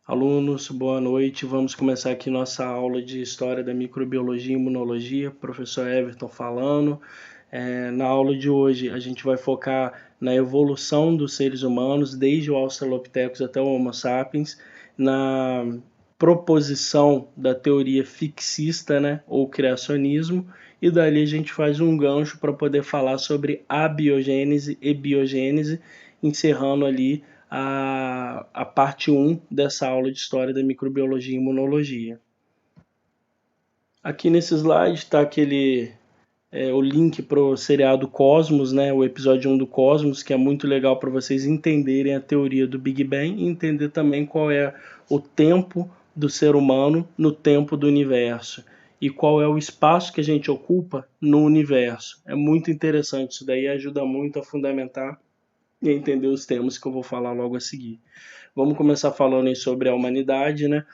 Alunos, boa noite. Vamos começar aqui nossa aula de História da Microbiologia e Imunologia. Professor Everton falando. Na aula de hoje a gente vai focar na evolução dos seres humanos, desde o Australopithecus até o Homo sapiens, na proposição da teoria fixista, né, ou criacionismo, e dali a gente faz um gancho para poder falar sobre abiogênese e biogênese, encerrando ali a parte 1 dessa aula de História da Microbiologia e Imunologia. Aqui nesse slide está o link para o seriado Cosmos, né, o episódio 1 do Cosmos, que é muito legal para vocês entenderem a teoria do Big Bang e entender também qual é o tempo do ser humano no tempo do universo e qual é o espaço que a gente ocupa no universo. É muito interessante isso daí, ajuda muito a fundamentar e a entender os temas que eu vou falar logo a seguir. Vamos começar falando aí sobre a humanidade, né?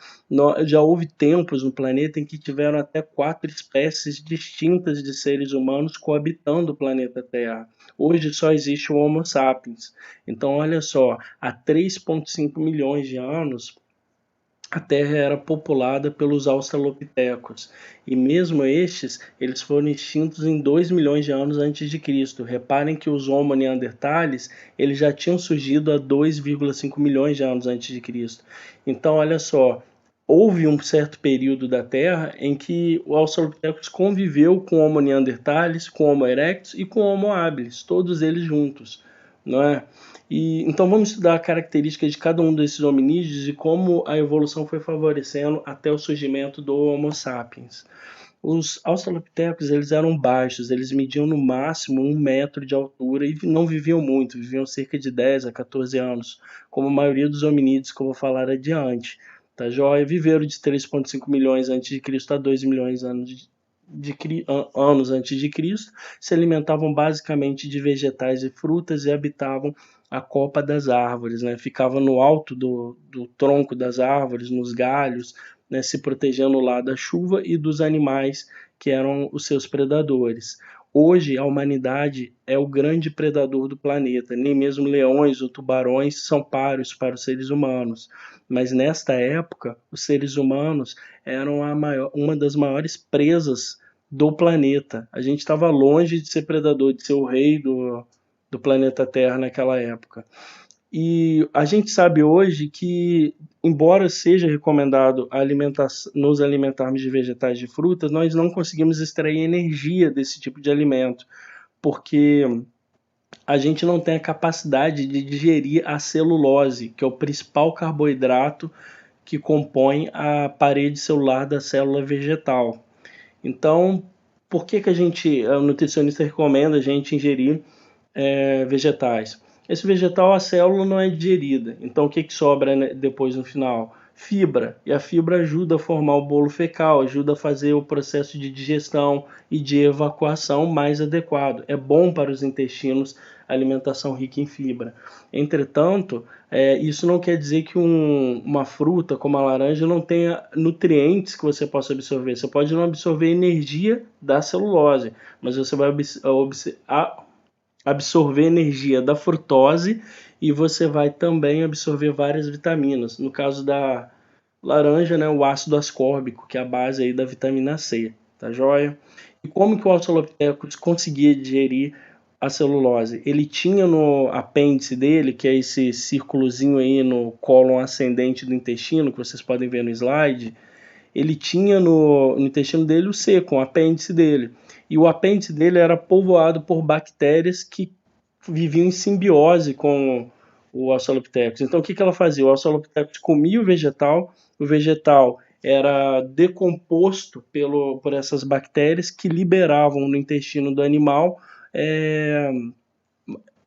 Já houve tempos no planeta em que tiveram até 4 espécies distintas de seres humanos coabitando o planeta Terra. Hoje só existe o Homo sapiens. Então, olha só, há 3,5 milhões de anos, a Terra era populada pelos australopitecos, e mesmo estes, eles foram extintos em 2 milhões de anos antes de Cristo. Reparem que os Homo neanderthales, eles já tinham surgido há 2,5 milhões de anos antes de Cristo. Então, olha só, houve um certo período da Terra em que o Australopithecus conviveu com o Homo neanderthalis, com o Homo erectus e com o Homo habilis, todos eles juntos, não é? Então vamos estudar a característica de cada um desses hominídeos e como a evolução foi favorecendo até o surgimento do Homo sapiens. Os australopithecus, eles eram baixos, eles mediam no máximo 1 metro de altura e não viviam muito, viviam cerca de 10 a 14 anos, como a maioria dos hominídeos que eu vou falar adiante. Tá joia? Viveram de 3,5 milhões antes de Cristo a 2 milhões anos antes de Cristo, se alimentavam basicamente de vegetais e frutas e habitavam a copa das árvores, né? Ficava no alto do tronco das árvores, nos galhos, né? Se protegendo lá da chuva e dos animais que eram os seus predadores. Hoje, a humanidade é o grande predador do planeta. Nem mesmo leões ou tubarões são páreos para os seres humanos. Mas nesta época, os seres humanos eram uma das maiores presas do planeta. A gente estava longe de ser predador, de ser o rei do planeta Terra naquela época. E a gente sabe hoje que, embora seja recomendado nos alimentarmos de vegetais e de frutas, nós não conseguimos extrair energia desse tipo de alimento, porque a gente não tem a capacidade de digerir a celulose, que é o principal carboidrato que compõe a parede celular da célula vegetal. Então, por que o nutricionista recomenda a gente ingerir vegetais? Esse vegetal, a célula não é digerida. Então, o que sobra, né, depois no final? Fibra. E a fibra ajuda a formar o bolo fecal, ajuda a fazer o processo de digestão e de evacuação mais adequado. É bom para os intestinos a alimentação rica em fibra. Entretanto, isso não quer dizer que uma fruta como a laranja não tenha nutrientes que você possa absorver. Você pode não absorver energia da celulose, mas você vai absorver energia da frutose e você vai também absorver várias vitaminas. No caso da laranja, né, o ácido ascórbico, que é a base aí da vitamina C, tá joia? E como que o Australopithecus conseguia digerir a celulose? Ele tinha no apêndice dele, que é esse círculozinho aí no cólon ascendente do intestino, que vocês podem ver no slide, ele tinha no intestino dele o seco, o apêndice dele. E o apêndice dele era povoado por bactérias que viviam em simbiose com o Australopithecus. Então, o que ela fazia? O Australopithecus comia o vegetal era decomposto por essas bactérias que liberavam no intestino do animal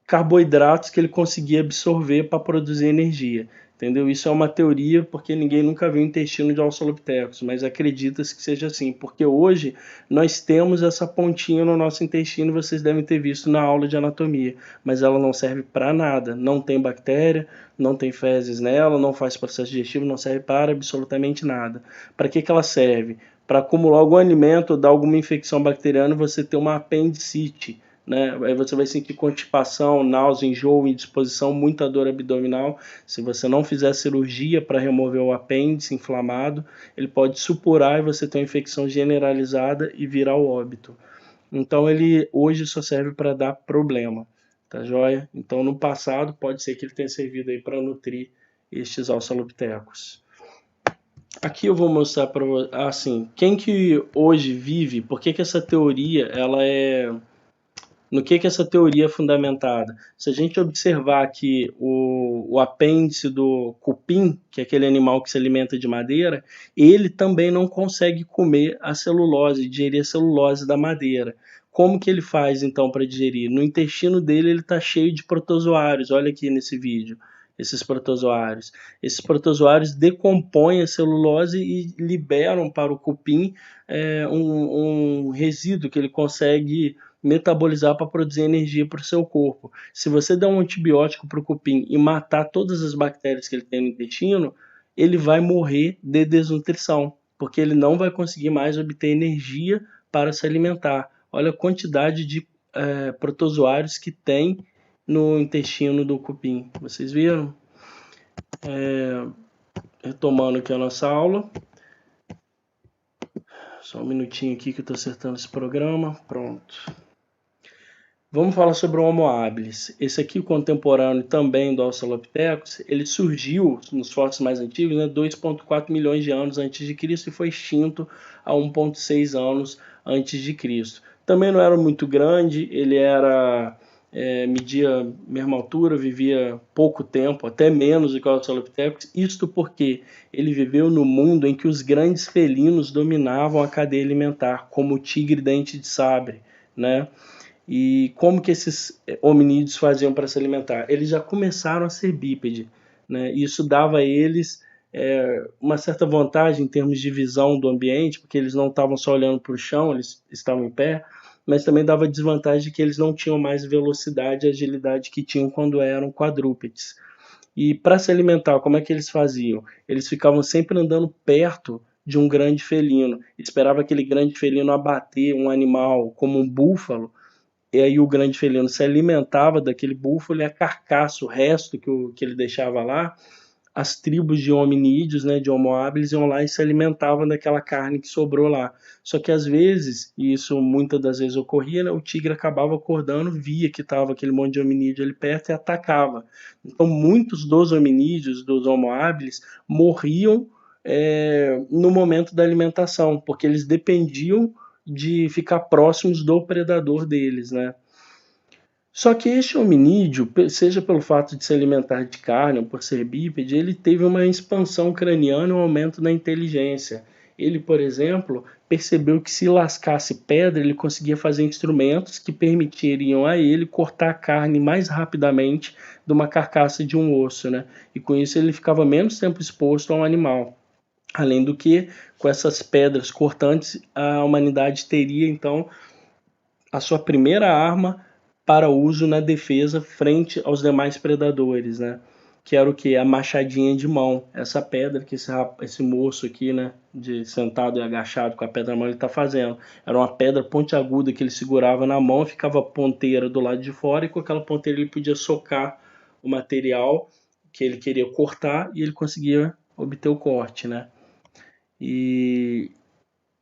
carboidratos que ele conseguia absorver para produzir energia. Entendeu? Isso é uma teoria porque ninguém nunca viu o intestino de Australopithecus, mas acredita-se que seja assim, porque hoje nós temos essa pontinha no nosso intestino, vocês devem ter visto na aula de anatomia, mas ela não serve para nada, não tem bactéria, não tem fezes nela, não faz processo digestivo, não serve para absolutamente nada. Para que ela serve? Para acumular algum alimento ou dar alguma infecção bacteriana, você ter uma apendicite, né? Aí você vai sentir constipação, náusea, enjoo, indisposição, muita dor abdominal. Se você não fizer cirurgia para remover o apêndice inflamado, ele pode supurar e você ter uma infecção generalizada e virar o óbito. Então ele hoje só serve para dar problema, tá joia? Então no passado pode ser que ele tenha servido aí para nutrir estes australopithecus. Aqui eu vou mostrar para assim, quem que hoje vive, por que essa teoria ela é no que essa teoria é fundamentada? Se a gente observar que o apêndice do cupim, que é aquele animal que se alimenta de madeira, ele também não consegue comer a celulose, digerir a celulose da madeira. Como que ele faz então para digerir? No intestino dele ele está cheio de protozoários, olha aqui nesse vídeo. Esses protozoários. Esses protozoários decompõem a celulose e liberam para o cupim um resíduo que ele consegue metabolizar para produzir energia para o seu corpo. Se você der um antibiótico para o cupim e matar todas as bactérias que ele tem no intestino, ele vai morrer de desnutrição, porque ele não vai conseguir mais obter energia para se alimentar. Olha a quantidade de protozoários que tem no intestino do cupim. Vocês viram? Retomando aqui a nossa aula. Só um minutinho aqui que eu estou acertando esse programa. Pronto. Vamos falar sobre o Homo habilis. Esse aqui, contemporâneo também do Australopithecus, ele surgiu nos fósseis mais antigos, né, 2,4 milhões de anos antes de Cristo e foi extinto a 1,6 anos antes de Cristo. Também não era muito grande, ele media a mesma altura, vivia pouco tempo, até menos do que o Australopithecus. Isto porque ele viveu no mundo em que os grandes felinos dominavam a cadeia alimentar, como o tigre dente de sabre, né? E como que esses hominídeos faziam para se alimentar? Eles já começaram a ser bípede, né? Isso dava a eles uma certa vantagem em termos de visão do ambiente, porque eles não estavam só olhando para o chão, eles estavam em pé, mas também dava desvantagem de que eles não tinham mais velocidade e agilidade que tinham quando eram quadrúpedes. E para se alimentar, como é que eles faziam? Eles ficavam sempre andando perto de um grande felino, esperava aquele grande felino abater um animal como um búfalo, e aí o grande felino se alimentava daquele búfalo e a carcaça, o resto que ele deixava lá, as tribos de hominídeos, né, de Homo habilis, iam lá e se alimentavam daquela carne que sobrou lá. Só que às vezes, e isso muitas das vezes ocorria, né, o tigre acabava acordando, via que estava aquele monte de hominídeo ali perto e atacava. Então muitos dos hominídeos, dos Homo habilis, morriam no momento da alimentação, porque eles dependiam de ficar próximos do predador deles, né? Só que este hominídeo, seja pelo fato de se alimentar de carne ou por ser bípede, ele teve uma expansão craniana e um aumento na inteligência. Ele, por exemplo, percebeu que se lascasse pedra, ele conseguia fazer instrumentos que permitiriam a ele cortar a carne mais rapidamente de uma carcaça de um osso, né? E com isso ele ficava menos tempo exposto a um animal. Além do que, com essas pedras cortantes, a humanidade teria então a sua primeira arma para uso na defesa frente aos demais predadores, né? Que era o que? A machadinha de mão. Essa pedra que esse moço aqui, né, de sentado e agachado com a pedra na mão, ele está fazendo. Era uma pedra pontiaguda que ele segurava na mão, ficava a ponteira do lado de fora e com aquela ponteira ele podia socar o material que ele queria cortar e ele conseguia obter o corte, né? E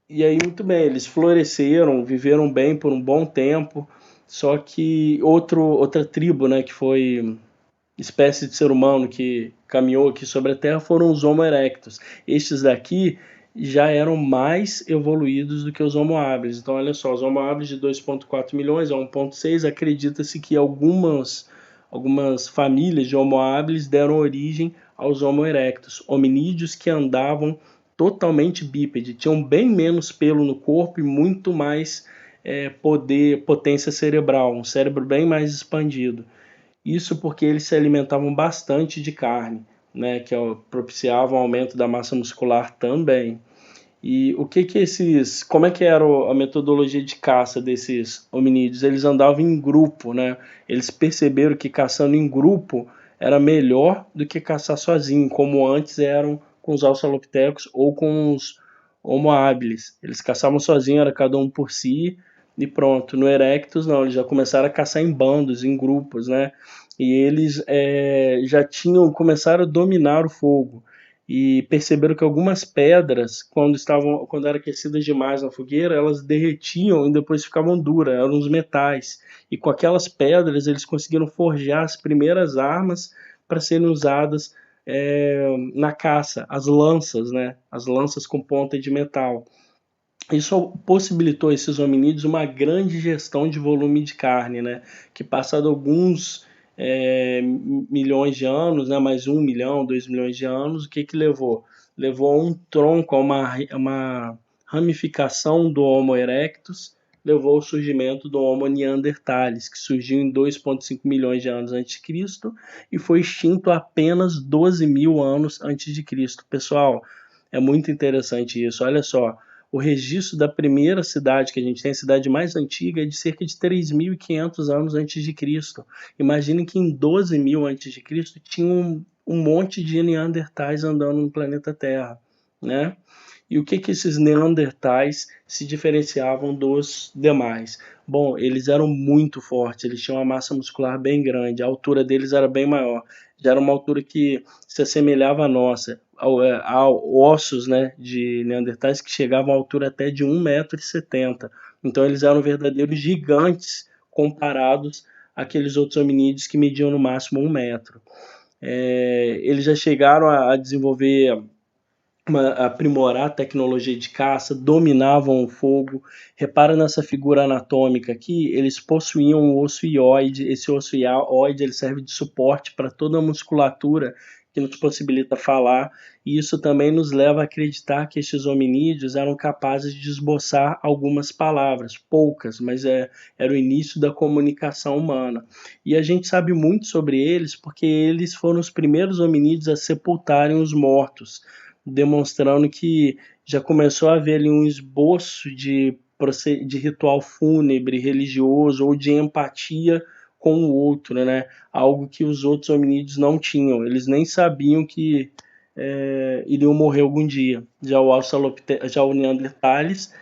aí, muito bem, eles floresceram, viveram bem por um bom tempo, só que outra tribo, né, que foi espécie de ser humano que caminhou aqui sobre a Terra foram os Homo erectus. Estes daqui já eram mais evoluídos do que os Homo habilis. Então, olha só, os Homo habilis de 2,4 milhões a 1,6, acredita-se que algumas famílias de Homo habilis deram origem aos Homo erectus, hominídeos que andavam totalmente bípede, tinham bem menos pelo no corpo e muito mais potência cerebral, um cérebro bem mais expandido. Isso porque eles se alimentavam bastante de carne, né, que propiciava um aumento da massa muscular também. E como é que era a metodologia de caça desses hominídeos? Eles andavam em grupo, né? Eles perceberam que caçando em grupo era melhor do que caçar sozinho, como antes eram com os australopithecus ou com os Homo habilis. Eles caçavam sozinhos, era cada um por si, e pronto. No Erectus não, eles já começaram a caçar em bandos, em grupos, né? E eles já começaram a dominar o fogo e perceberam que algumas pedras, quando eram aquecidas demais na fogueira, elas derretiam e depois ficavam duras, eram os metais. E com aquelas pedras eles conseguiram forjar as primeiras armas para serem usadas na caça, as lanças, né? As lanças com ponta de metal. Isso possibilitou a esses hominídeos uma grande gestão de volume de carne, né? Que passado alguns milhões de anos, né? Mais 1 milhão, 2 milhões de anos, o que que levou? Levou a um tronco, a uma ramificação do Homo erectus, levou ao surgimento do Homo neanderthalis, que surgiu em 2,5 milhões de anos antes de Cristo e foi extinto apenas 12 mil anos antes de Cristo. Pessoal, é muito interessante isso. Olha só, o registro da primeira cidade que a gente tem, a cidade mais antiga, é de cerca de 3.500 anos antes de Cristo. Imaginem que em 12 mil antes de Cristo tinha um monte de neandertais andando no planeta Terra, né? E o que esses neandertais se diferenciavam dos demais? Bom, eles eram muito fortes, eles tinham uma massa muscular bem grande, a altura deles era bem maior, já era uma altura que se assemelhava à nossa, a ossos, né, de neandertais que chegavam à altura até de 1,70 m. Então eles eram verdadeiros gigantes comparados àqueles outros hominídeos que mediam no máximo 1 m. Eles já chegaram a desenvolver, aprimorar a tecnologia de caça, dominavam o fogo. Repara nessa figura anatômica aqui, eles possuíam um osso ióide. Esse osso ióide ele serve de suporte para toda a musculatura que nos possibilita falar, e isso também nos leva a acreditar que estes hominídeos eram capazes de esboçar algumas palavras, poucas, mas era o início da comunicação humana. E a gente sabe muito sobre eles porque eles foram os primeiros hominídeos a sepultarem os mortos, demonstrando que já começou a haver ali um esboço de ritual fúnebre, religioso ou de empatia com o outro, né? Algo que os outros hominídeos não tinham. Eles nem sabiam que iriam morrer algum dia. Já o Neanderthalis,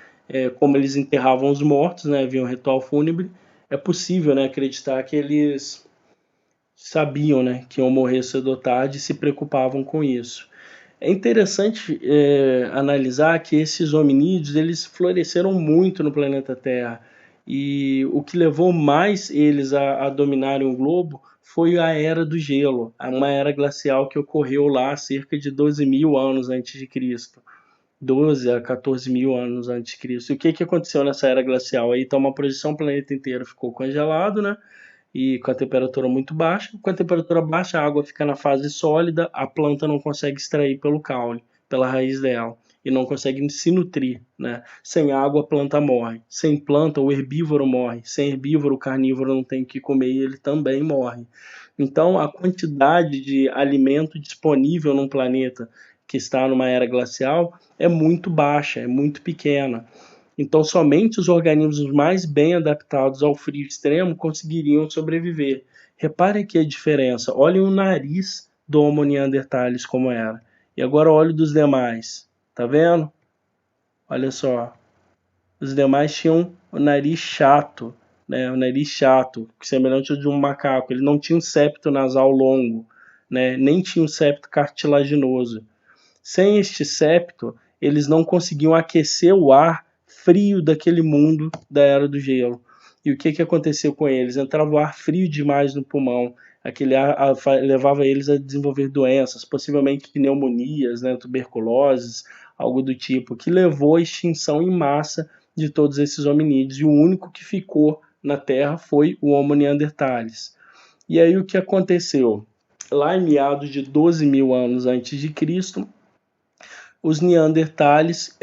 como eles enterravam os mortos, né? Havia um ritual fúnebre. É possível, né, acreditar que eles sabiam, né, que iam morrer cedo ou tarde e se preocupavam com isso. É interessante analisar que esses hominídeos eles floresceram muito no planeta Terra, e o que levou mais eles a dominarem o globo foi a Era do Gelo, uma era glacial que ocorreu lá há cerca de 12 mil anos antes de Cristo. 12 a 14 mil anos antes de Cristo. E o que aconteceu nessa era glacial? Aí então uma projeção, o planeta inteiro ficou congelado, né? E com a temperatura muito baixa. Com a temperatura baixa, a água fica na fase sólida, a planta não consegue extrair pelo caule, pela raiz dela, e não consegue se nutrir, né? Sem água, a planta morre. Sem planta, o herbívoro morre. Sem herbívoro, o carnívoro não tem o que comer e ele também morre. Então, a quantidade de alimento disponível num planeta que está numa era glacial é muito baixa, é muito pequena. Então, somente os organismos mais bem adaptados ao frio extremo conseguiriam sobreviver. Reparem aqui a diferença. Olhem o nariz do Homo neanderthalis como era. E agora olhe dos demais. Tá vendo? Olha só. Os demais tinham o nariz chato, né? O nariz chato, semelhante ao de um macaco. Ele não tinha um septo nasal longo, né? Nem tinha um septo cartilaginoso. Sem este septo, eles não conseguiam aquecer o ar frio daquele mundo da Era do Gelo. E o que aconteceu com eles? Entrava o ar frio demais no pulmão, aquele ar levava eles a desenvolver doenças, possivelmente pneumonias, né, tuberculoses, algo do tipo, que levou à extinção em massa de todos esses hominídeos. E o único que ficou na Terra foi o Homo neanderthalis. E aí o que aconteceu? Lá em meados de 12 mil anos antes de Cristo, os neandertales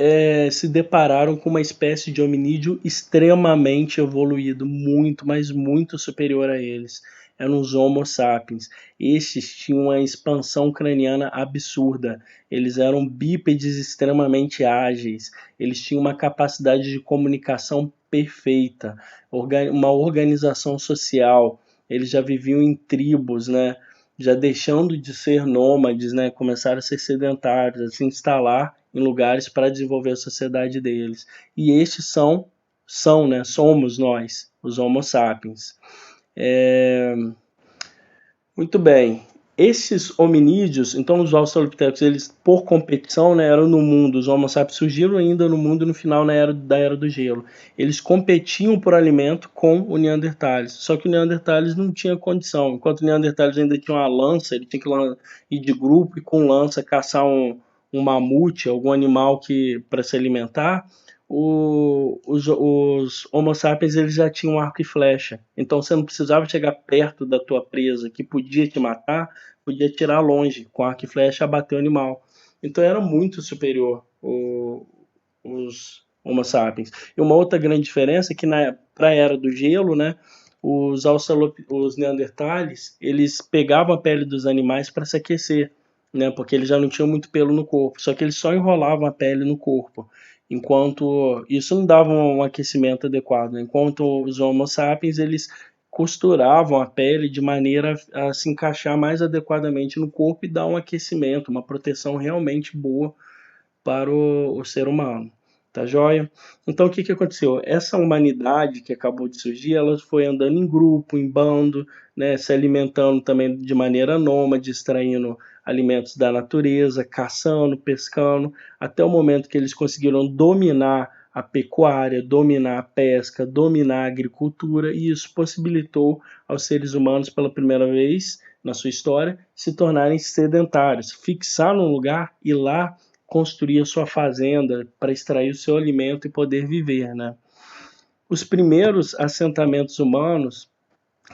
se depararam com uma espécie de hominídeo extremamente evoluído, muito, mas muito superior a eles. Eram os Homo sapiens. Estes tinham uma expansão craniana absurda. Eles eram bípedes extremamente ágeis. Eles tinham uma capacidade de comunicação perfeita, uma organização social. Eles já viviam em tribos, né? Já deixando de ser nômades, né, começaram a ser sedentários, a se instalar em lugares para desenvolver a sociedade deles. E estes são são, né? Somos nós, os Homo sapiens. Muito bem. Esses hominídeos, então os australopithecus, eles por competição, né, eram no mundo, os Homo sapiens surgiram ainda no mundo no final da era do gelo. Eles competiam por alimento com o Neandertales, só que o Neandertales não tinha condição. Enquanto o Neandertales ainda tinha uma lança, ele tinha que ir de grupo e com lança caçar um mamute, algum animal que para se alimentar. Os Homo sapiens eles já tinham arco e flecha, então você não precisava chegar perto da tua presa que podia te matar, podia tirar longe com arco e flecha, abater o animal. Então era muito superior os Homo sapiens. E uma outra grande diferença é que para a era do gelo, né, os Neandertales eles pegavam a pele dos animais para se aquecer, né, porque eles já não tinham muito pelo no corpo, só que eles só enrolavam a pele no corpo. Enquanto isso não dava um aquecimento adequado, né? Enquanto os Homo sapiens eles costuravam a pele de maneira a se encaixar mais adequadamente no corpo e dar um aquecimento, uma proteção realmente boa para o ser humano. Tá joia? Então o que aconteceu? Essa humanidade que acabou de surgir, ela foi andando em grupo, em bando, né, se alimentando também de maneira nômade, extraindo alimentos da natureza, caçando, pescando, até o momento que eles conseguiram dominar a pecuária, dominar a pesca, dominar a agricultura, e isso possibilitou aos seres humanos, pela primeira vez na sua história, se tornarem sedentários, fixar num lugar e lá construir a sua fazenda para extrair o seu alimento e poder viver, né? Os primeiros assentamentos humanos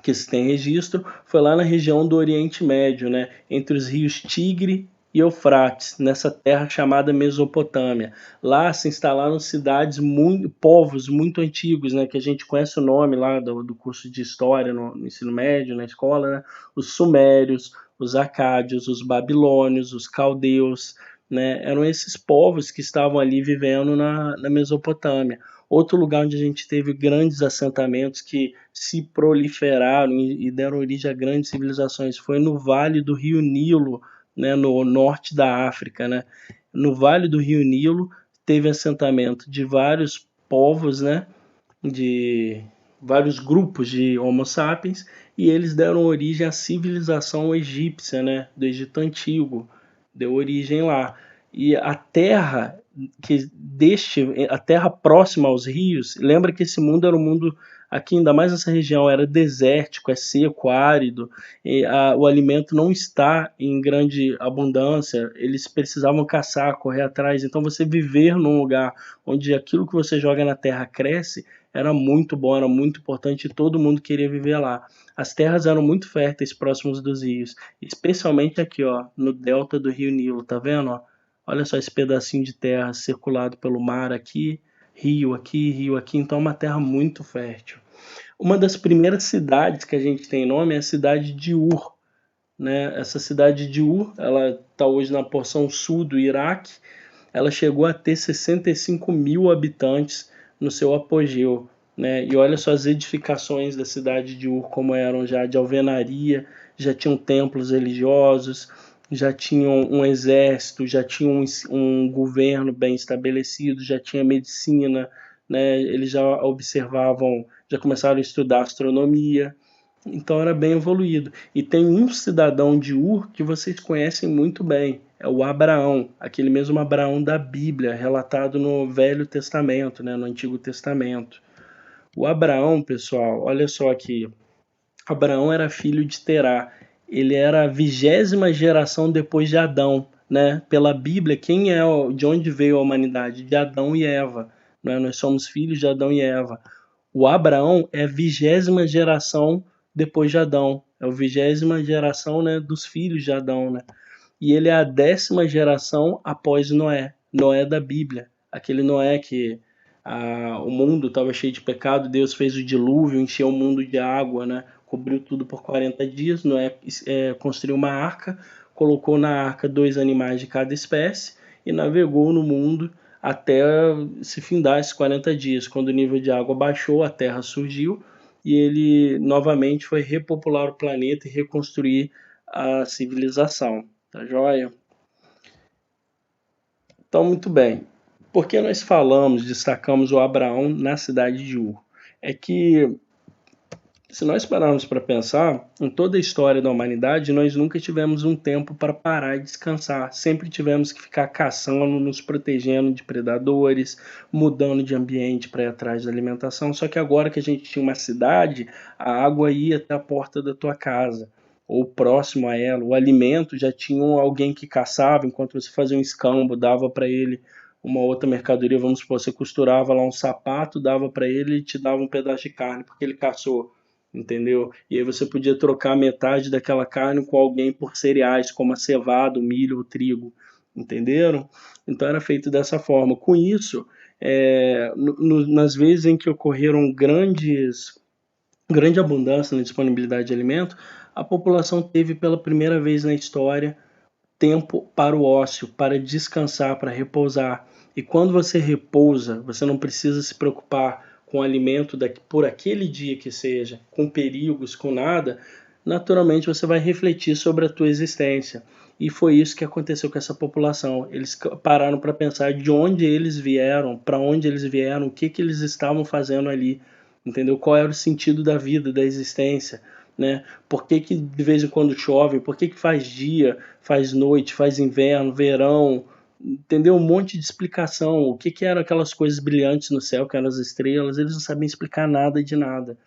que se tem registro foi lá na região do Oriente Médio, né? Entre os rios Tigre e Eufrates, nessa terra chamada Mesopotâmia. Lá se instalaram cidades, povos muito antigos, né? Que a gente conhece o nome lá do curso de História no ensino médio, na escola, né? Os Sumérios, os Acádios, os Babilônios, os Caldeus, né? Eram esses povos que estavam ali vivendo na Mesopotâmia. Outro lugar onde a gente teve grandes assentamentos que se proliferaram e deram origem a grandes civilizações foi no Vale do Rio Nilo, né, no norte da África, né? No Vale do Rio Nilo teve assentamento de vários povos, né, de vários grupos de Homo sapiens, e eles deram origem à civilização egípcia, né, do Egito Antigo, deu origem lá. E a terra a terra próxima aos rios, lembra que esse mundo era um mundo aqui, ainda mais nessa região, era desértico, é seco, árido, o alimento não está em grande abundância, eles precisavam caçar, correr atrás, então você viver num lugar onde aquilo que você joga na terra cresce, era muito bom, era muito importante e todo mundo queria viver lá. As terras eram muito férteis próximos dos rios, especialmente aqui, ó, no delta do Rio Nilo, tá vendo? Ó? Olha só esse pedacinho de terra circulado pelo mar aqui, rio aqui, então é uma terra muito fértil. Uma das primeiras cidades que a gente tem nome é a cidade de Ur, né? Essa cidade de Ur, ela está hoje na porção sul do Iraque, ela chegou a ter 65 mil habitantes no seu apogeu, né? E olha só as edificações da cidade de Ur como eram já de alvenaria, já tinham templos religiosos, já tinham um exército, já tinham um governo bem estabelecido, já tinha medicina, né? Eles já observavam, já começaram a estudar astronomia, então era bem evoluído. E tem um cidadão de Ur que vocês conhecem muito bem, é o Abraão, aquele mesmo Abraão da Bíblia, relatado no Velho Testamento, né, no Antigo Testamento. O Abraão, pessoal, olha só aqui, Abraão era filho de Terá, ele era a 20ª geração depois de Adão, né? Pela Bíblia, de onde veio a humanidade? De Adão e Eva, né? Nós somos filhos de Adão e Eva. O Abraão é a 20ª geração depois de Adão. É a 20ª geração, né, dos filhos de Adão, né? E ele é a 10ª geração após Noé. Noé da Bíblia. Aquele Noé que o mundo estava cheio de pecado, Deus fez o dilúvio, encheu o mundo de água, né? Cobriu tudo por 40 dias. Noé construiu uma arca, colocou na arca 2 animais de cada espécie e navegou no mundo até se findar esses 40 dias. Quando o nível de água baixou, a Terra surgiu e ele novamente foi repopular o planeta e reconstruir a civilização. Tá joia? Então, muito bem. Por que nós destacamos o Abraão na cidade de Ur? É que, se nós pararmos para pensar, em toda a história da humanidade, nós nunca tivemos um tempo para parar e descansar. Sempre tivemos que ficar caçando, nos protegendo de predadores, mudando de ambiente para ir atrás da alimentação. Só que agora que a gente tinha uma cidade, a água ia até a porta da tua casa, ou próximo a ela. O alimento já tinha alguém que caçava, enquanto você fazia um escambo, dava para ele uma outra mercadoria. Vamos supor, você costurava lá um sapato, dava para ele e te dava um pedaço de carne, porque ele caçou, entendeu? E aí você podia trocar metade daquela carne com alguém por cereais, como a cevada, o milho, o trigo, entenderam? Então era feito dessa forma. Com isso, nas vezes em que ocorreram grande abundância na disponibilidade de alimento, a população teve pela primeira vez na história tempo para o ócio, para descansar, para repousar. E quando você repousa, você não precisa se preocupar com o alimento por aquele dia que seja, com perigos, com nada. Naturalmente você vai refletir sobre a tua existência. E foi isso que aconteceu com essa população. Eles pararam para pensar de onde eles vieram, para onde eles vieram, o que eles estavam fazendo ali, entendeu? Qual era o sentido da vida, da existência, né? Por que de vez em quando chove? Por que faz dia, faz noite, faz inverno, verão? Entendeu? Um monte de explicação. O que eram aquelas coisas brilhantes no céu, que eram as estrelas? Eles não sabiam explicar nada de nada.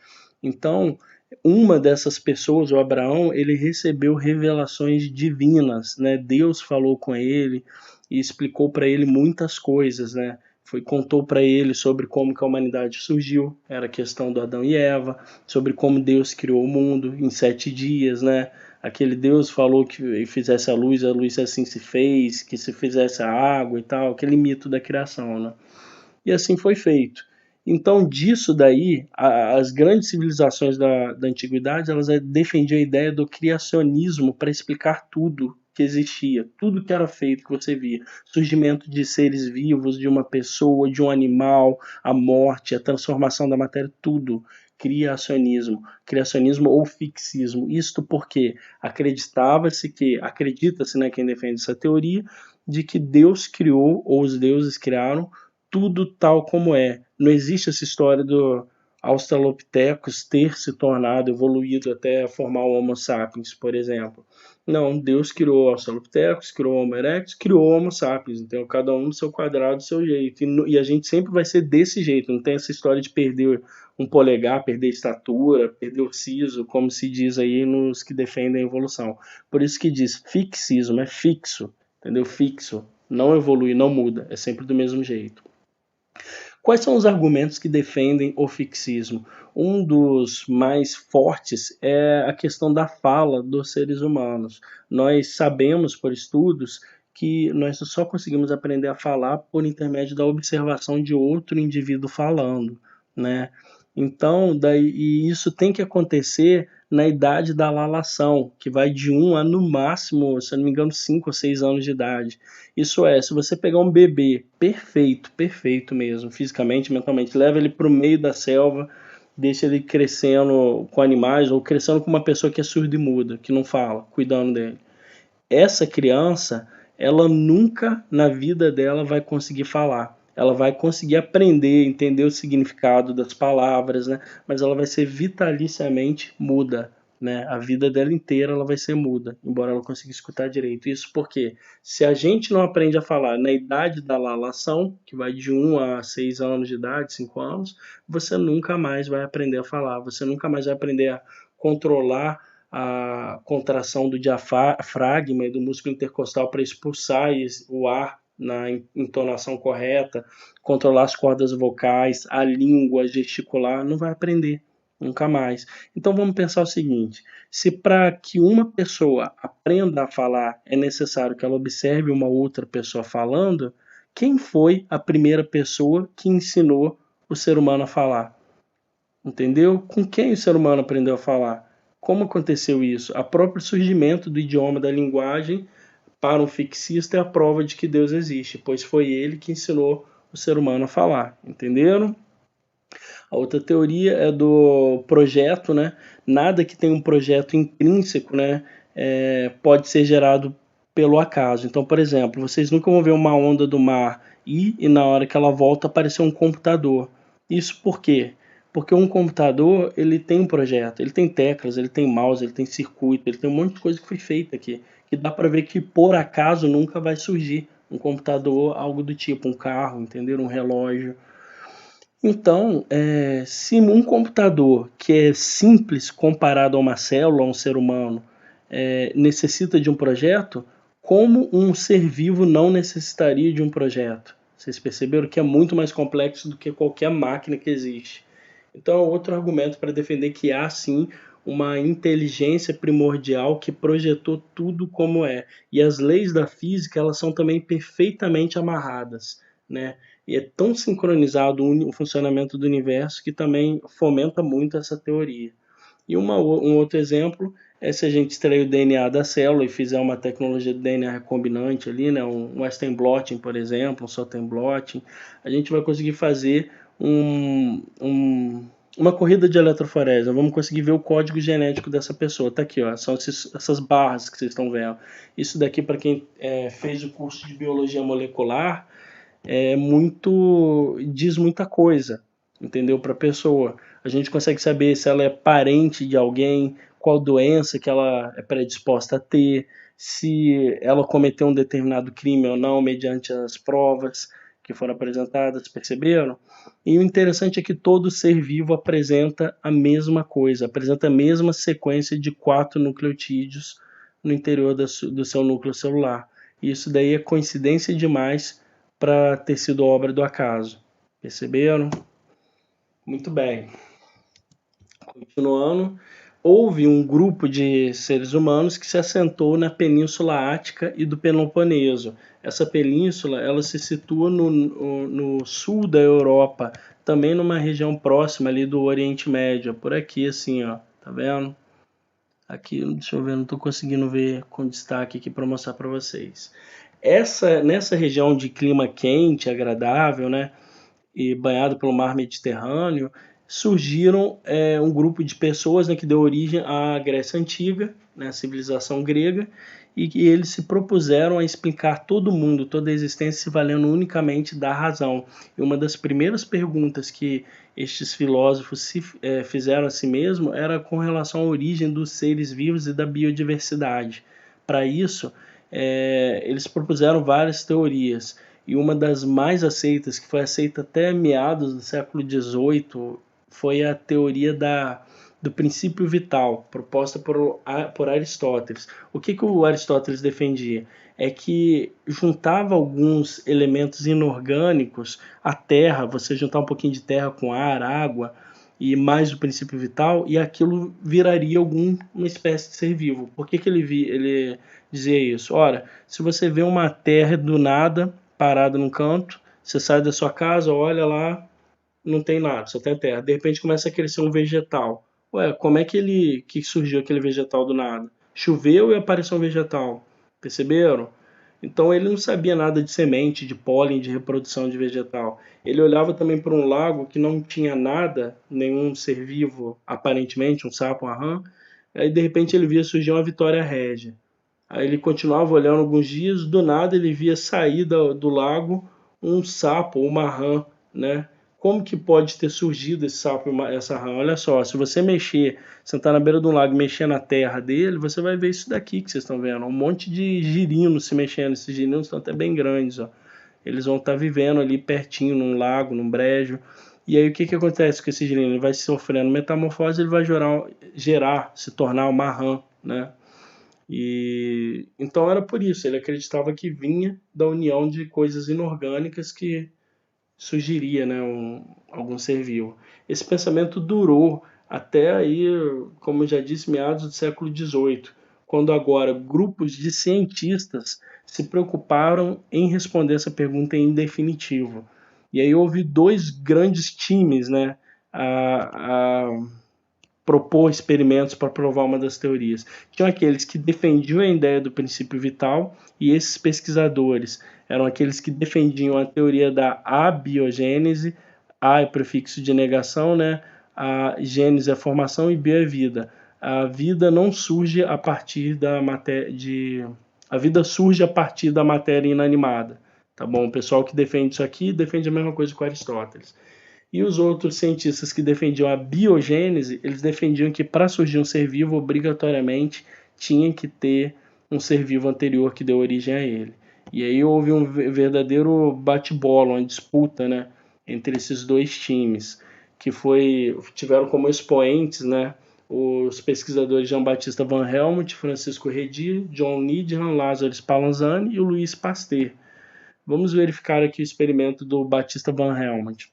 Então, uma dessas pessoas, o Abraão, ele recebeu revelações divinas, né? Deus falou com ele e explicou para ele muitas coisas, né? Contou para ele sobre como que a humanidade surgiu, era a questão do Adão e Eva, sobre como Deus criou o mundo em 7 dias, né? Aquele Deus falou que fizesse a luz assim se fez, que se fizesse a água e tal, aquele mito da criação, né? E assim foi feito. Então, disso daí, as grandes civilizações da antiguidade, elas defendiam a ideia do criacionismo para explicar tudo que existia, tudo que era feito, que você via. Surgimento de seres vivos, de uma pessoa, de um animal, a morte, a transformação da matéria, tudo. Criacionismo ou fixismo. Isto porque acredita-se, né, quem defende essa teoria, de que Deus criou, ou os deuses criaram, tudo tal como é. Não existe essa história do Australopithecus ter se tornado evoluído até formar o Homo sapiens, por exemplo. Não, Deus criou o Australopithecus, criou o Homo erectus, criou o Homo sapiens. Então, cada um no seu quadrado, do seu jeito. E a gente sempre vai ser desse jeito. Não tem essa história de perder um polegar, perder estatura, perder o siso, como se diz aí nos que defendem a evolução. Por isso que diz fixismo, é fixo, entendeu? Fixo. Não evolui, não muda. É sempre do mesmo jeito. Quais são os argumentos que defendem o fixismo? Um dos mais fortes é a questão da fala dos seres humanos. Nós sabemos por estudos que nós só conseguimos aprender a falar por intermédio da observação de outro indivíduo falando, né? Então, e isso tem que acontecer na idade da lalação, que vai de 1 a, no máximo, se eu não me engano, 5 ou 6 anos de idade. Isso é, se você pegar um bebê perfeito, perfeito mesmo, fisicamente, mentalmente, leva ele para o meio da selva, deixa ele crescendo com animais ou crescendo com uma pessoa que é surda e muda, que não fala, cuidando dele. Essa criança, ela nunca na vida dela vai conseguir falar. Ela vai conseguir aprender, entender o significado das palavras, né? Mas ela vai ser vitaliciamente muda, né? A vida dela inteira ela vai ser muda, embora ela consiga escutar direito. Isso porque se a gente não aprende a falar na idade da lalação, que vai de 1 a 6 anos de idade, 5 anos, você nunca mais vai aprender a falar, você nunca mais vai aprender a controlar a contração do diafragma e do músculo intercostal para expulsar o ar na entonação correta, controlar as cordas vocais, a língua, gesticular, não vai aprender nunca mais. Então vamos pensar o seguinte: se para que uma pessoa aprenda a falar é necessário que ela observe uma outra pessoa falando, quem foi a primeira pessoa que ensinou o ser humano a falar? Entendeu? Com quem o ser humano aprendeu a falar? Como aconteceu isso? O próprio surgimento do idioma, da linguagem, para um fixista é a prova de que Deus existe, pois foi ele que ensinou o ser humano a falar. Entenderam? A outra teoria é do projeto, né? Nada que tenha um projeto intrínseco, né, pode ser gerado pelo acaso. Então, por exemplo, vocês nunca vão ver uma onda do mar ir e na hora que ela volta aparecer um computador. Isso por quê? Porque um computador, ele tem um projeto, ele tem teclas, ele tem mouse, ele tem circuito, ele tem um monte de coisa que foi feita aqui, que dá para ver que por acaso nunca vai surgir um computador, algo do tipo, um carro, entendeu? Um relógio. Então, se um computador que é simples comparado a uma célula, a um ser humano, necessita de um projeto, como um ser vivo não necessitaria de um projeto? Vocês perceberam que é muito mais complexo do que qualquer máquina que existe. Então, é outro argumento para defender que há sim uma inteligência primordial que projetou tudo como é. E as leis da física, elas são também perfeitamente amarradas, né? E é tão sincronizado o funcionamento do universo que também fomenta muito essa teoria. E um outro exemplo é se a gente extrair o DNA da célula e fizer uma tecnologia de DNA recombinante ali, né, um Western blotting, por exemplo, um Southern blotting, a gente vai conseguir fazer uma corrida de eletroforese. Vamos conseguir ver o código genético dessa pessoa. Tá aqui, ó, são essas barras que vocês estão vendo. Isso daqui, para quem fez o curso de biologia molecular, diz muita coisa, entendeu? Para a pessoa. A gente consegue saber se ela é parente de alguém, qual doença que ela é predisposta a ter, se ela cometeu um determinado crime ou não, mediante as provas que foram apresentadas, perceberam? E o interessante é que todo ser vivo apresenta a mesma coisa, apresenta a mesma sequência de 4 nucleotídeos no interior do seu núcleo celular. E isso daí é coincidência demais para ter sido obra do acaso. Perceberam? Muito bem. Continuando, houve um grupo de seres humanos que se assentou na Península Ática e do Peloponeso. Essa península, ela se situa no sul da Europa, também numa região próxima ali do Oriente Médio, por aqui assim, ó, tá vendo? Aqui, deixa eu ver, não estou conseguindo ver com destaque aqui para mostrar para vocês. Nessa região de clima quente, agradável, né, e banhado pelo mar Mediterrâneo, surgiram um grupo de pessoas, né, que deu origem à Grécia Antiga, né, a civilização grega, e que eles se propuseram a explicar todo o mundo, toda a existência, se valendo unicamente da razão. E uma das primeiras perguntas que estes filósofos fizeram a si mesmo era com relação à origem dos seres vivos e da biodiversidade. Para isso, eles propuseram várias teorias, e uma das mais aceitas, que foi aceita até meados do século XVIII, foi a teoria do princípio vital, proposta por Aristóteles. O que o Aristóteles defendia? É que juntava alguns elementos inorgânicos, a terra, você juntar um pouquinho de terra com ar, água, e mais o princípio vital, e aquilo viraria uma espécie de ser vivo. Por que ele dizia isso? Ora, se você vê uma terra do nada, parada num canto, você sai da sua casa, olha lá, não tem nada, só tem terra. De repente começa a crescer um vegetal. Ué, como é que surgiu aquele vegetal do nada? Choveu e apareceu um vegetal. Perceberam? Então ele não sabia nada de semente, de pólen, de reprodução de vegetal. Ele olhava também para um lago que não tinha nada, nenhum ser vivo, aparentemente, um sapo, uma rã. Aí de repente ele via surgir uma Vitória Régia. Aí ele continuava olhando alguns dias, do nada ele via sair do lago um sapo, uma rã, né? Como que pode ter surgido esse sapo e essa rã? Olha só, se você mexer, sentar na beira do lago e mexer na terra dele, você vai ver isso daqui que vocês estão vendo. Um monte de girinos se mexendo. Esses girinos estão até bem grandes, ó. Eles vão estar vivendo ali pertinho, num lago, num brejo. E aí o que acontece com esse girino? Ele vai sofrendo metamorfose, ele vai se tornar uma rã, né? E então era por isso, ele acreditava que vinha da união de coisas inorgânicas que surgiria, né, algum ser vivo. Esse pensamento durou até aí, como eu já disse, meados do século XVIII, quando agora grupos de cientistas se preocuparam em responder essa pergunta em definitivo. E aí houve dois grandes times, né, a propor experimentos para provar uma das teorias. Tinham aqueles que defendiam a ideia do princípio vital, e esses pesquisadores eram aqueles que defendiam a teoria da abiogênese, a é prefixo de negação, né? A gênese é a formação e bio é vida. A vida não surge a partir A vida surge a partir da matéria inanimada. Tá bom? O pessoal que defende isso aqui defende a mesma coisa que Aristóteles. E os outros cientistas que defendiam a biogênese, eles defendiam que para surgir um ser vivo, obrigatoriamente tinha que ter um ser vivo anterior que deu origem a ele. E aí houve um verdadeiro bate-bola, uma disputa, né, entre esses dois times, que tiveram como expoentes, né, os pesquisadores Jean-Baptiste Van Helmont, Francisco Redi, John Needham, Lázaro Spallanzani e o Louis Pasteur. Vamos verificar aqui o experimento do Baptiste Van Helmont.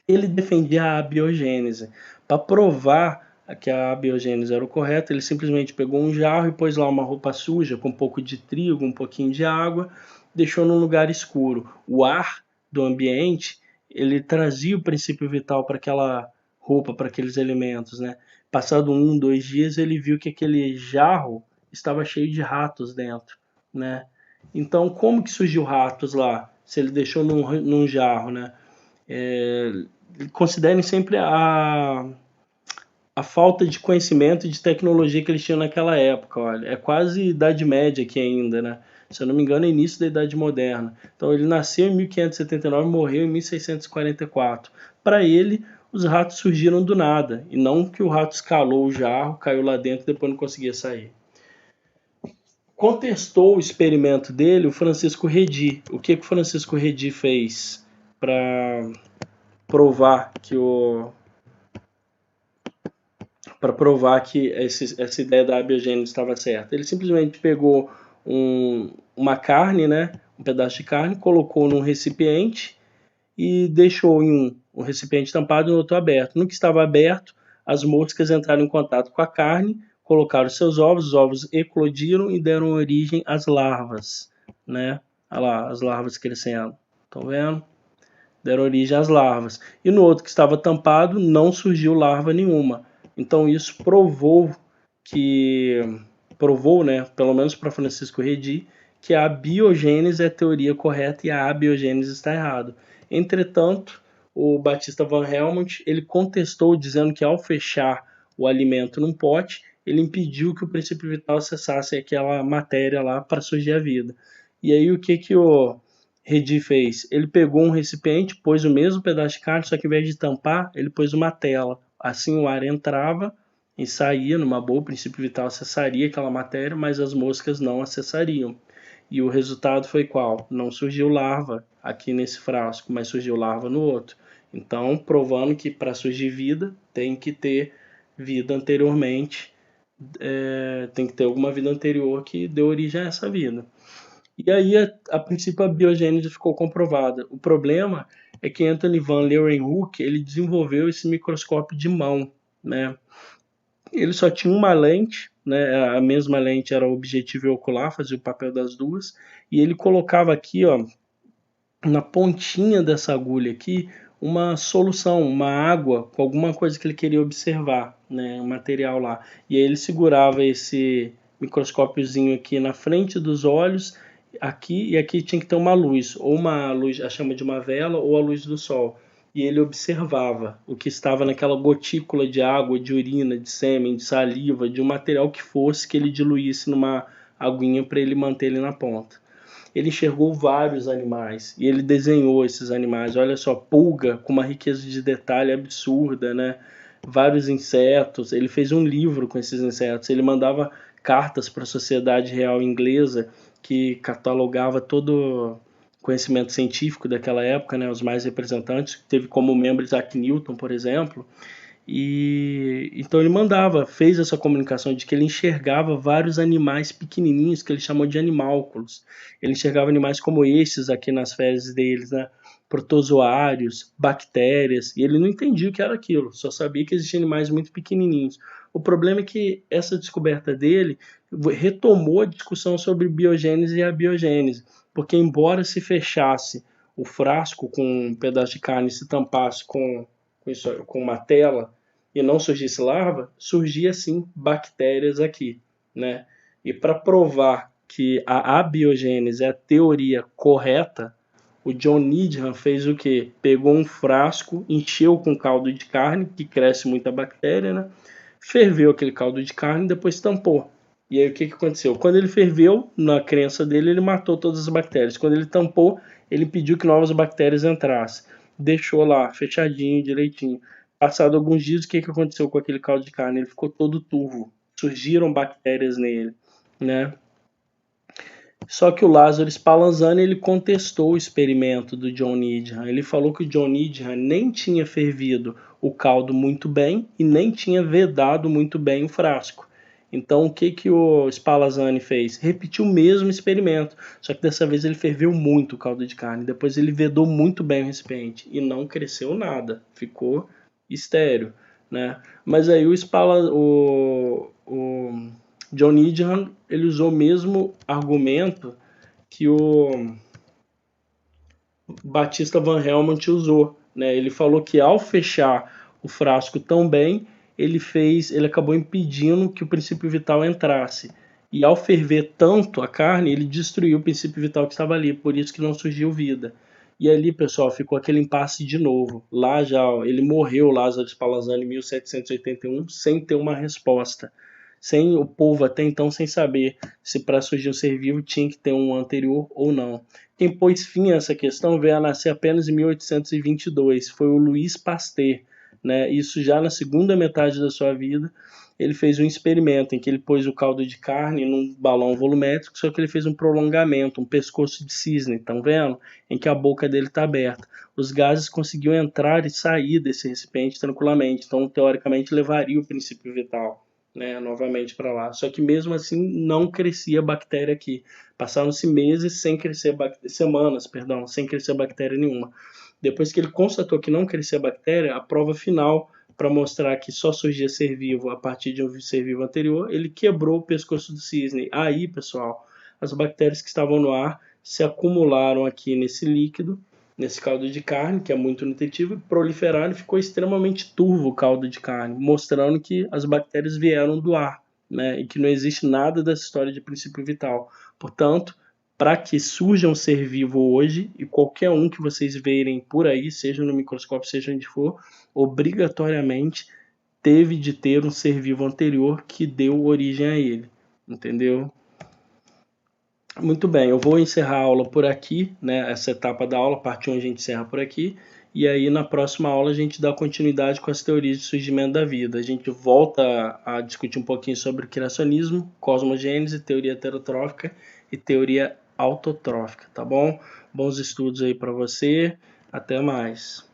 Ele defendia a abiogênese. Para provar que a abiogênese era o correto, ele simplesmente pegou um jarro e pôs lá uma roupa suja com um pouco de trigo, um pouquinho de água, deixou num lugar escuro. O ar do ambiente, ele trazia o princípio vital para aquela roupa, para aqueles elementos, né? Passado 1, 2 dias, ele viu que aquele jarro estava cheio de ratos dentro, né? Então, como que surgiu ratos lá? Se ele deixou num jarro, né? Considerem sempre a falta de conhecimento e de tecnologia que eles tinham naquela época. Olha, é quase Idade Média aqui ainda, né? Se eu não me engano, é início da Idade Moderna. Então, ele nasceu em 1579 e morreu em 1644. Para ele, os ratos surgiram do nada, e não que o rato escalou o jarro, caiu lá dentro e depois não conseguia sair. Contestou o experimento dele o Francisco Redi. O que o Francisco Redi fez para provar que essa ideia da abiogênese estava certa? Ele simplesmente pegou uma carne, né, um pedaço de carne, colocou num recipiente e deixou em um recipiente tampado e no outro aberto. No que estava aberto, as moscas entraram em contato com a carne, colocaram seus ovos, os ovos eclodiram e deram origem às larvas, né? Olha lá, as larvas crescendo. Estão vendo? Deram origem às larvas. E no outro que estava tampado, não surgiu larva nenhuma. Então isso provou, né, pelo menos para Francisco Redi, que a biogênese é a teoria correta e a abiogênese está errada. Entretanto, o Baptiste Van Helmont, ele contestou, dizendo que ao fechar o alimento num pote, ele impediu que o princípio vital acessasse aquela matéria lá para surgir a vida. E aí o que o Redi fez? Ele pegou um recipiente, pôs o mesmo pedaço de carne, só que ao invés de tampar, ele pôs uma tela. Assim o ar entrava e saía numa boa, o princípio vital acessaria aquela matéria, mas as moscas não acessariam. E o resultado foi qual? Não surgiu larva aqui nesse frasco, mas surgiu larva no outro. Então, provando que para surgir vida, tem que ter vida anteriormente, tem que ter alguma vida anterior que deu origem a essa vida. E aí, a princípio, a biogênese ficou comprovada. O problema é que Anthony van Leeuwenhoek, ele desenvolveu esse microscópio de mão, né? Ele só tinha uma lente, né? A mesma lente era objetivo e ocular, fazia o papel das duas, e ele colocava aqui, ó, na pontinha dessa agulha aqui, uma solução, uma água com alguma coisa que ele queria observar, né? Um material lá. E aí ele segurava esse microscópiozinho aqui na frente dos olhos, aqui, e aqui tinha que ter uma luz, ou uma luz, a chama de uma vela, ou a luz do sol. E ele observava o que estava naquela gotícula de água, de urina, de sêmen, de saliva, de um material que fosse que ele diluísse numa aguinha para ele manter ele na ponta. Ele enxergou vários animais e ele desenhou esses animais. Olha só, pulga com uma riqueza de detalhe absurda, né? Vários insetos. Ele fez um livro com esses insetos. Ele mandava cartas para a Sociedade Real Inglesa, que catalogava todo conhecimento científico daquela época, né? Os mais representantes. Teve como membro Isaac Newton, por exemplo. E então ele fez essa comunicação de que ele enxergava vários animais pequenininhos que ele chamou de animálculos. Ele enxergava animais como esses aqui nas fezes deles, né? Protozoários, bactérias, e ele não entendia o que era aquilo, só sabia que existiam animais muito pequenininhos. O problema é que essa descoberta dele retomou a discussão sobre biogênese e abiogênese, porque embora se fechasse o frasco com um pedaço de carne e se tampasse com uma tela e não surgisse larva, surgia sim bactérias aqui, né? E para provar que a abiogênese é a teoria correta, o John Needham fez o quê? Pegou um frasco, encheu com caldo de carne, que cresce muita bactéria, né? Ferveu aquele caldo de carne e depois tampou. E aí o que aconteceu? Quando ele ferveu, na crença dele, ele matou todas as bactérias. Quando ele tampou, ele impediu que novas bactérias entrassem. Deixou lá, fechadinho, direitinho. Passado alguns dias, o que aconteceu com aquele caldo de carne? Ele ficou todo turvo. Surgiram bactérias nele, né? Só que o Lázaro Spallanzani, ele contestou o experimento do John Needham. Ele falou que o John Needham nem tinha fervido o caldo muito bem e nem tinha vedado muito bem o frasco. Então, o que o Spallanzani fez? Repetiu o mesmo experimento, só que dessa vez ele ferveu muito o caldo de carne. Depois ele vedou muito bem o recipiente e não cresceu nada, ficou estéril, né? Mas aí o John Needham, ele usou o mesmo argumento que o Batista Van Helmont usou, né? Ele falou que ao fechar o frasco tão bem, ele acabou impedindo que o princípio vital entrasse. E ao ferver tanto a carne, ele destruiu o princípio vital que estava ali, por isso que não surgiu vida. E ali, pessoal, ficou aquele impasse de novo. Lá já, ele morreu, Lázaro Spallanzani, em 1781, sem ter uma resposta. Sem o povo até então sem saber se para surgir um ser vivo tinha que ter um anterior ou não. Quem pôs fim a essa questão veio a nascer apenas em 1822, foi o Louis Pasteur, né? Isso já na segunda metade da sua vida. Ele fez um experimento em que ele pôs o caldo de carne num balão volumétrico, só que ele fez um prolongamento, um pescoço de cisne, estão vendo? Em que a boca dele está aberta. Os gases conseguiam entrar e sair desse recipiente tranquilamente, então teoricamente levaria o princípio vital, né, novamente para lá. Só que mesmo assim não crescia bactéria aqui. Passaram-se meses sem crescer semanas, perdão, sem crescer bactéria nenhuma. Depois que ele constatou que não crescia bactéria, a prova final para mostrar que só surgia ser vivo a partir de um ser vivo anterior, ele quebrou o pescoço do cisne. Aí, pessoal, as bactérias que estavam no ar se acumularam aqui nesse líquido, nesse caldo de carne, que é muito nutritivo, e proliferaram e ficou extremamente turvo o caldo de carne, mostrando que as bactérias vieram do ar, né, e que não existe nada dessa história de princípio vital. Portanto, para que surja um ser vivo hoje, e qualquer um que vocês verem por aí, seja no microscópio, seja onde for, obrigatoriamente teve de ter um ser vivo anterior que deu origem a ele, entendeu? Muito bem, eu vou encerrar a aula por aqui, né? Essa etapa da aula, parte 1 a gente encerra por aqui, e aí na próxima aula a gente dá continuidade com as teorias de surgimento da vida. A gente volta a discutir um pouquinho sobre criacionismo, cosmogênese, teoria heterotrófica e teoria autotrófica, tá bom? Bons estudos aí para você, até mais.